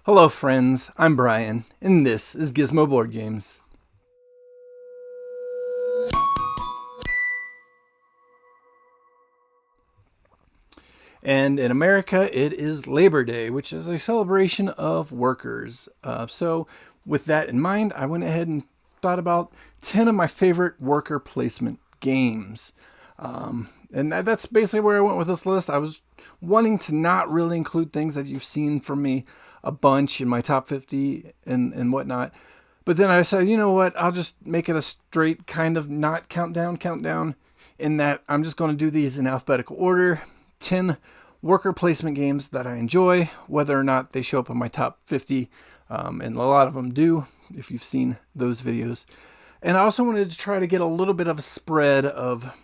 Hello friends, I'm Brian, and this is Gizmo Board Games. And in America, it is Labor Day, which is a celebration of workers. So with that in mind, I went ahead and thought about 10 of my favorite worker placement games. And that's basically where I went with this list. I was wanting to not really include things that you've seen from me a bunch in my top 50 and whatnot. But then I said, you know what, I'll just make it a straight kind of not countdown, in that I'm just going to do these in alphabetical order. 10 worker placement games that I enjoy, whether or not they show up in my top 50, and a lot of them do, if you've seen those videos. And I also wanted to try to get a little bit of a spread of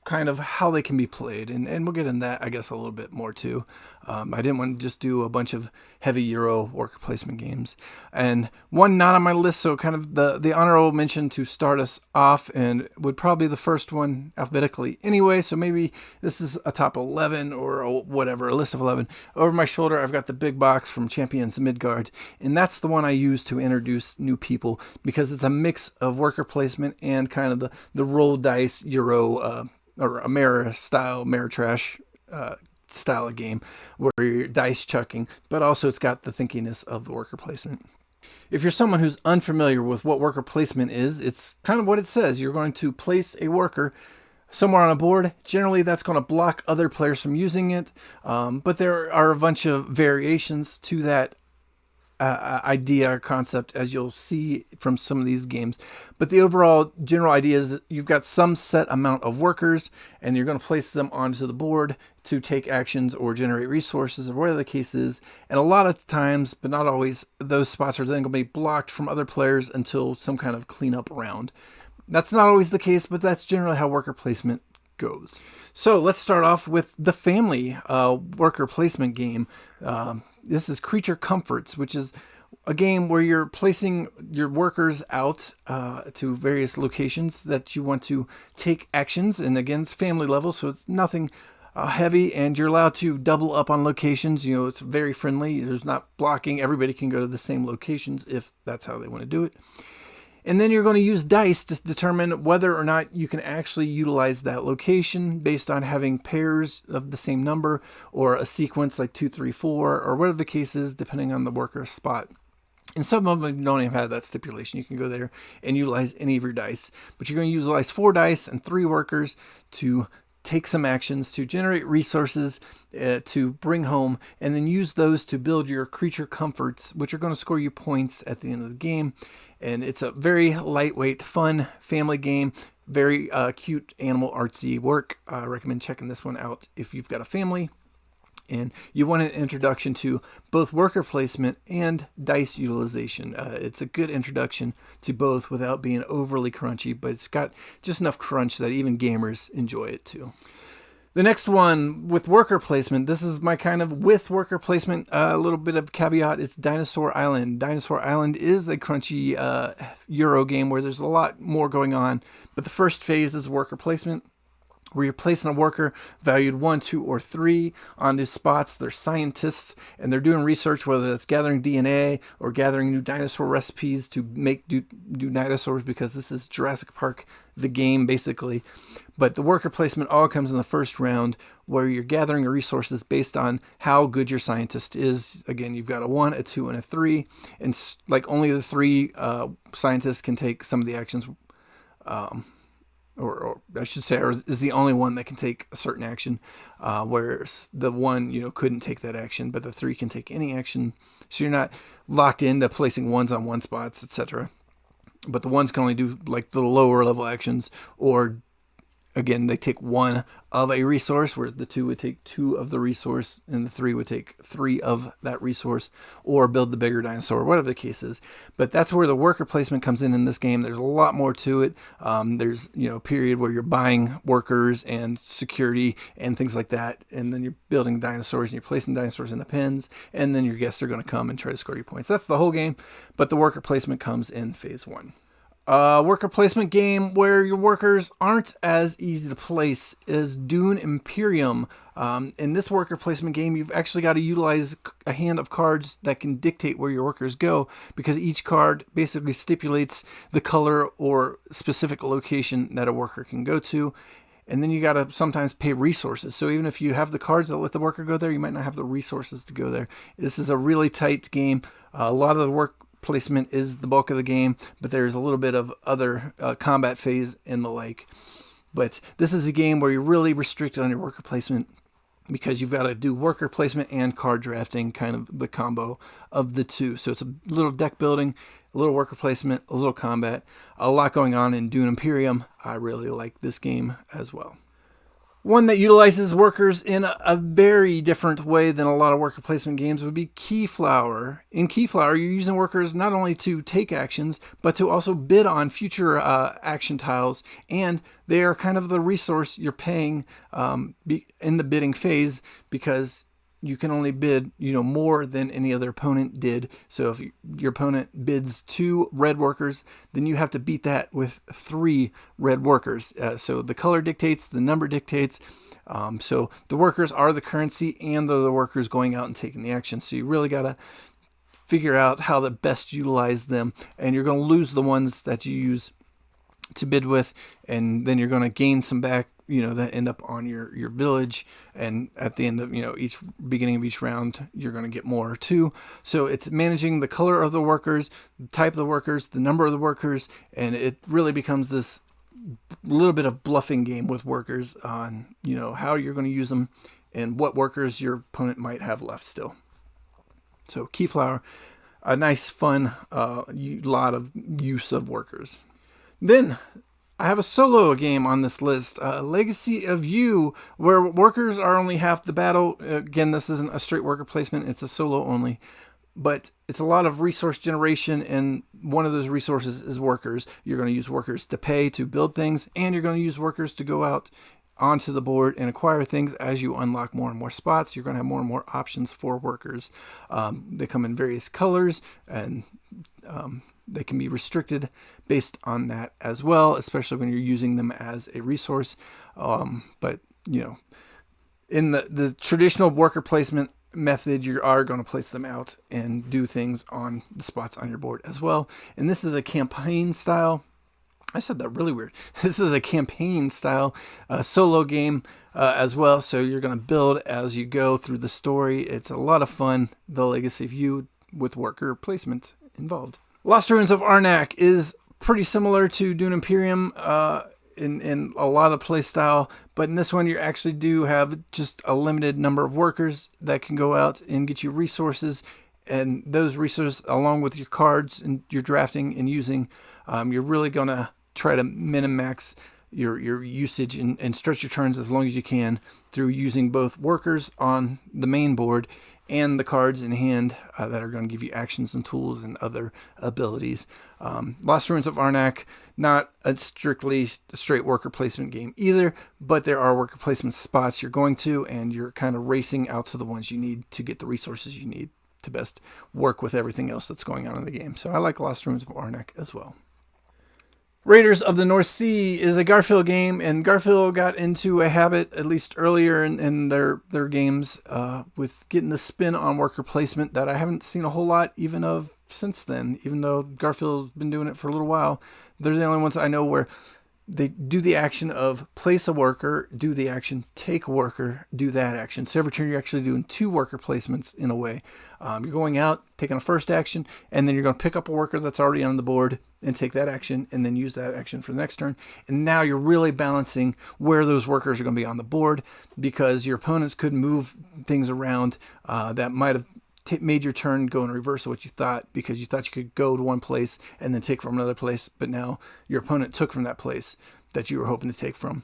kind of how they can be played, and we'll get into that, I guess, a little bit more too. I didn't want to just do a bunch of heavy Euro worker placement games. And one not on my list, so kind of the honorable mention to start us off, and would probably be the first one alphabetically anyway, so maybe this is a top 11 or whatever, a list of 11. Over my shoulder, I've got the big box from Champions Midgard, and that's the one I use to introduce new people, because it's a mix of worker placement and kind of the roll dice Euro or Ameritrash style of game where you're dice chucking, but also it's got the thinkiness of the worker placement. If you're someone who's unfamiliar with what worker placement is, it's kind of what it says. You're going to place a worker somewhere on a board. Generally, that's going to block other players from using it, but there are a bunch of variations to that idea or concept, as you'll see from some of these games. But the overall general idea is you've got some set amount of workers, and you're going to place them onto the board to take actions or generate resources, or whatever the case is. And a lot of times, but not always, those spots are then going to be blocked from other players until some kind of cleanup round. That's not always the case, but that's generally how worker placement goes. So let's start off with the family worker placement game. This is Creature Comforts, which is a game where you're placing your workers out to various locations that you want to take actions. And again, it's family level, so it's nothing heavy, and you're allowed to double up on locations. You know, it's very friendly. There's not blocking. Everybody can go to the same locations if that's how they want to do it. And then you're going to use dice to determine whether or not you can actually utilize that location based on having pairs of the same number, or a sequence like 2, 3, 4, or whatever the case is, depending on the worker spot. And some of them don't even have that stipulation. You can go there and utilize any of your dice. But you're going to utilize 4 dice and 3 workers to take some actions, to generate resources to bring home, and then use those to build your creature comforts, which are going to score you points at the end of the game. And it's a very lightweight, fun family game, very cute animal artsy work. I recommend checking this one out if you've got a family and you want an introduction to both worker placement and dice utilization. It's a good introduction to both without being overly crunchy, but it's got just enough crunch that even gamers enjoy it too. The next one with worker placement, this is my kind of with worker placement, a little bit of caveat, it's Dinosaur Island. Dinosaur Island is a crunchy Euro game where there's a lot more going on, but the first phase is worker placement, where you're placing a worker valued 1, 2, or 3 onto spots. They're scientists, and they're doing research, whether that's gathering DNA or gathering new dinosaur recipes to make new dinosaurs, because this is Jurassic Park, the game, basically. But the worker placement all comes in the first round, where you're gathering resources based on how good your scientist is. Again, you've got a 1, a 2, and a 3, and like only the 3 scientists can take some of the actions, or I should say, or is the only one that can take a certain action, whereas the 1, couldn't take that action, but the 3 can take any action. So you're not locked into placing 1s on 1 spots, etc. But the 1s can only do like the lower level actions, or again, they take 1 of a resource, whereas the 2 would take 2 of the resource, and the 3 would take 3 of that resource, or build the bigger dinosaur, whatever the case is. But that's where the worker placement comes in this game. There's a lot more to it. There's a period where you're buying workers and security and things like that, and then you're building dinosaurs, and you're placing dinosaurs in the pens, and then your guests are going to come and try to score you points. That's the whole game, but the worker placement comes in phase 1. Worker placement game where your workers aren't as easy to place is Dune Imperium. In this worker placement game, you've actually got to utilize a hand of cards that can dictate where your workers go, because each card basically stipulates the color or specific location that a worker can go to. And then you got to sometimes pay resources. So even if you have the cards that let the worker go there, you might not have the resources to go there. This is a really tight game. A lot of the work placement is the bulk of the game, but there's a little bit of other combat phase and the like. But this is a game where you're really restricted on your worker placement, because you've got to do worker placement and card drafting, kind of the combo of the two. So it's a little deck building, a little worker placement, a little combat, a lot going on in Dune Imperium. I really like this game as well. One that utilizes workers in a very different way than a lot of worker placement games would be Keyflower. In Keyflower, you're using workers not only to take actions, but to also bid on future action tiles, and they are kind of the resource you're paying in the bidding phase, because you can only bid, more than any other opponent did. So if your opponent bids 2 red workers, then you have to beat that with 3 red workers. So the color dictates, the number dictates. So the workers are the currency, and they're the workers going out and taking the action. So you really got to figure out how to best utilize them, and you're going to lose the ones that you use to bid with, and then you're going to gain some back, that end up on your village, and at the end of each beginning of each round, you're going to get more too. So it's managing the color of the workers, the type of the workers, the number of the workers, and it really becomes this little bit of bluffing game with workers on how you're going to use them and what workers your opponent might have left still. So Keyflower, a nice fun lot of use of workers. Then I have a solo game on this list, Legacy of You, where workers are only half the battle. Again, this isn't a straight worker placement, it's a solo only, but it's a lot of resource generation, and one of those resources is workers. You're going to use workers to pay to build things, and you're going to use workers to go out onto the board and acquire things. As you unlock more and more spots, you're going to have more and more options for workers. They come in various colors, and they can be restricted based on that as well, especially when you're using them as a resource. But in the traditional worker placement method, you are going to place them out and do things on the spots on your board as well. And this is a campaign style. I said that really weird. This is a campaign style solo game as well. So you're going to build as you go through the story. It's a lot of fun. The Legacy of You with worker placement involved. Lost Ruins of Arnak is pretty similar to Dune Imperium in a lot of play style, but in this one you actually do have just a limited number of workers that can go out and get you resources, and those resources, along with your cards and your drafting and using, you're really going to try to min-max your usage and stretch your turns as long as you can through using both workers on the main board and the cards in hand that are going to give you actions and tools and other abilities. Lost Ruins of Arnak, not a strictly straight worker placement game either, but there are worker placement spots you're going to, and you're kind of racing out to the ones you need to get the resources you need to best work with everything else that's going on in the game. So I like Lost Ruins of Arnak as well. Raiders of the North Sea is a Garphill game, and Garphill got into a habit, at least earlier in their games, with getting the spin on worker placement that I haven't seen a whole lot even of since then. Even though Garphill's been doing it for a little while, they're the only ones I know where they do the action of place a worker, do the action, take a worker, do that action. So every turn you're actually doing 2 worker placements in a way. You're going out, taking a first action, and then you're going to pick up a worker that's already on the board and take that action, and then use that action for the next turn. And now you're really balancing where those workers are going to be on the board, because your opponents could move things around that might have made your turn go in reverse of what you thought, because you thought you could go to one place and then take from another place, but now your opponent took from that place that you were hoping to take from.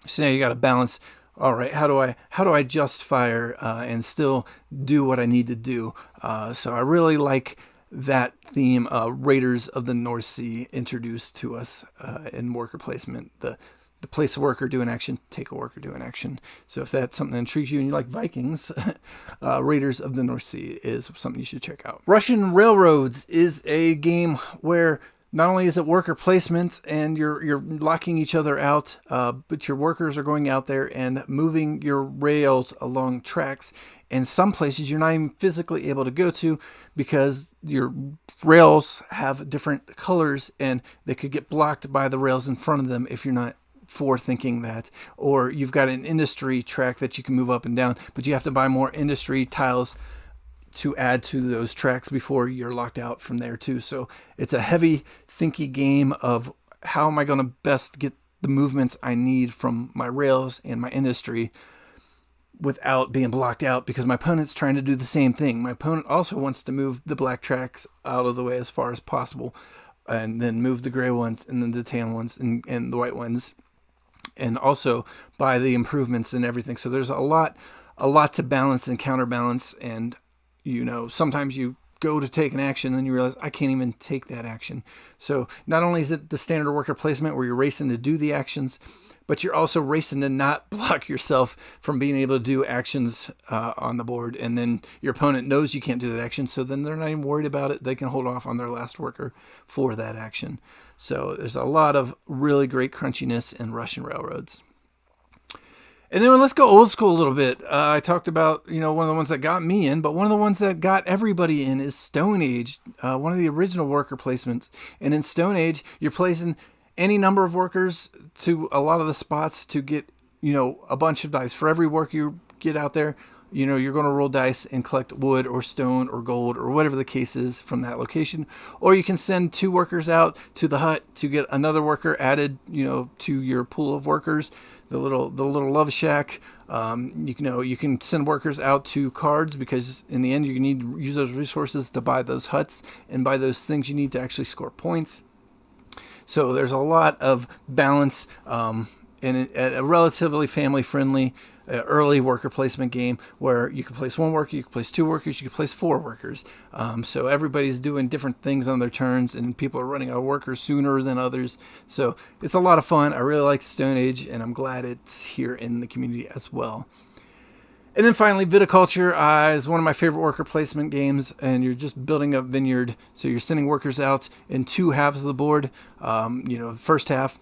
So now you got to balance. All right, how do I just fire and still do what I need to do? So I really like that theme, Raiders of the North Sea, introduced to us in worker placement. The place a worker, do an action, take a worker, do an action. So if that's something that intrigues you and you like Vikings, Raiders of the North Sea is something you should check out. Russian Railroads is a game where not only is it worker placement and you're locking each other out, but your workers are going out there and moving your rails along tracks. And some places you're not even physically able to go to because your rails have different colors and they could get blocked by the rails in front of them if you're not forethinking that. Or you've got an industry track that you can move up and down, but you have to buy more industry tiles to add to those tracks before you're locked out from there too. So it's a heavy, thinky game of how am I going to best get the movements I need from my rails and my industry without being blocked out, because my opponent's trying to do the same thing. My opponent also wants to move the black tracks out of the way as far as possible, and then move the gray ones and then the tan ones and the white ones, and also buy the improvements and everything. So there's a lot to balance and counterbalance. And sometimes you go to take an action and you realize I can't even take that action. So not only is it the standard worker placement where you're racing to do the actions, but you're also racing to not block yourself from being able to do actions on the board. And then your opponent knows you can't do that action, so then they're not even worried about it. They can hold off on their last worker for that action. So there's a lot of really great crunchiness in Russian Railroads. And then let's go old school a little bit. I talked about, one of the ones that got me in, but one of the ones that got everybody in is Stone Age, one of the original worker placements. And in Stone Age, you're placing any number of workers to a lot of the spots to get, a bunch of dice. For every worker you get out there, you're going to roll dice and collect wood or stone or gold or whatever the case is from that location. Or you can send 2 workers out to the hut to get another worker added, to your pool of workers. The little love shack. You can send workers out to cards, because in the end you need to use those resources to buy those huts and buy those things you need to actually score points. So there's a lot of balance in a relatively family-friendly early worker placement game where you can place 1 worker, you can place 2 workers, you can place 4 workers. So everybody's doing different things on their turns, and people are running out of workers sooner than others. So it's a lot of fun. I really like Stone Age, and I'm glad it's here in the community as well. And then finally, Viticulture is one of my favorite worker placement games, and you're just building a vineyard. So you're sending workers out in 2 halves of the board. The first half,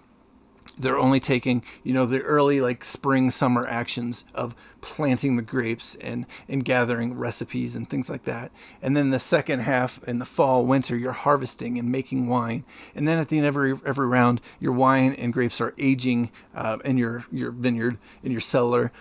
they're only taking, the early spring, summer actions of planting the grapes and gathering recipes and things like that. And then the second half, in the fall, winter, you're harvesting and making wine. And then at the end of every round, your wine and grapes are aging in your vineyard, in your cellar.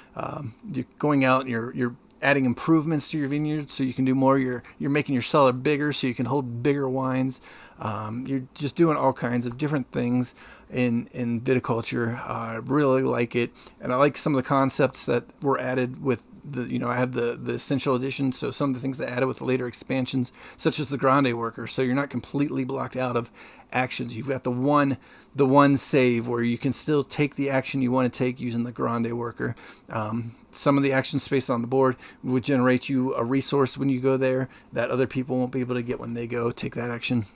You're going out and you're adding improvements to your vineyard so you can do more. You're making your cellar bigger so you can hold bigger wines. You're just doing all kinds of different things in viticulture. I really like it, and I like some of the concepts that were added with I have the essential edition, so some of the things that added with the later expansions, such as the grande worker, so you're not completely blocked out of actions. You've got the one save where you can still take the action you want to take using the grande worker. Some of the action space on the board would generate you a resource when you go there that other people won't be able to get when they go take that action.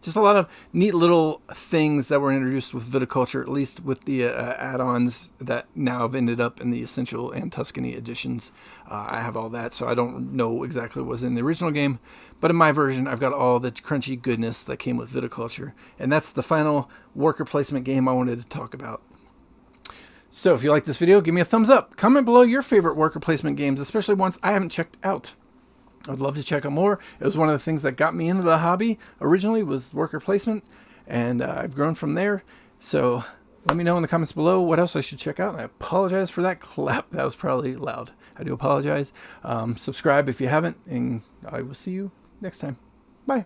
Just a lot of neat little things that were introduced with Viticulture, at least with the add-ons that now have ended up in the Essential and Tuscany editions. I have all that, so I don't know exactly what was in the original game, but in my version, I've got all the crunchy goodness that came with Viticulture. And that's the final worker placement game I wanted to talk about. So if you like this video, give me a thumbs up. Comment below your favorite worker placement games, especially ones I haven't checked out. I'd love to check out more. It was one of the things that got me into the hobby originally, was worker placement, and I've grown from there. So let me know in the comments below what else I should check out. And I apologize for that clap. That was probably loud. I do apologize. Subscribe if you haven't, and I will see you next time. Bye.